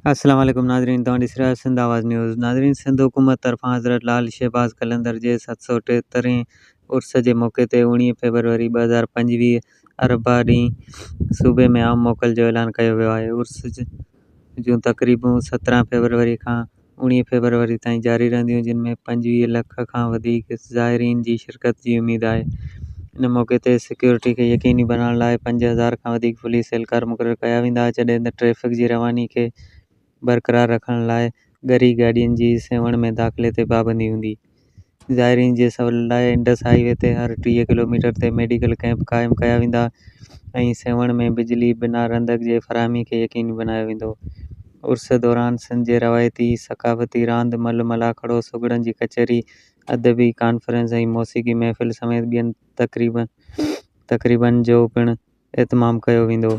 अस्सलाम वालेकुम नाज़रीन, तव्हां ॾिसी रहिया सिंध आवाज़ न्यूज़। नाज़रीन, सिंध हुकूमत तरफ़ां हज़रत लाल शहबाज कलंदर जे 773 उर्स जे मौक़े ते 19 फ़रवरी 2025 अरबा ॾींहुं सूबे में आम मोकल जो ऐलान कयो वियो आहे। उर्स जूं तक़रीबूं 17 फ़रवरी खां 19 फ़रवरी ताईं जारी रहंदियूं, जिन में 25 लख खां वधीक ज़ाइरीन जी शिरकत जी उमेद आहे। इन मौक़े ते सिक्योरिटी खे यक़ीनी बनाइण लाइ 5000 खां वधीक पुलिस एहलकार मुक़ररु कया वेंदा, जॾहिं त ट्रैफ़िक जी रवानी खे बरक़रार रखण लाइ ॻरी गाॾियुनि जी सेवण में दाख़िले ते पाबंदी हूंदी। ज़ाइरीन जे सवले लाइ इंडस हाईवे ते हर 30 किलोमीटर ते मेडिकल कैंप क़ाइमु कया वेंदा ऐं सेवण में बिजली बिना रंधक जे फ़राहमी खे यक़ीनी बनायो वेंदो। उर्स दौरान सिंध जे रवायती सक़ाफ़ती रांदि मलमल आखड़ो, सुगड़नि जी कचहरी, अदबी कॉन्फ्रेंस ऐं मौसीक़ी महफ़िल समेत ॿियनि तक़रीबनि जो पिणु एहतमाम कयो वेंदो।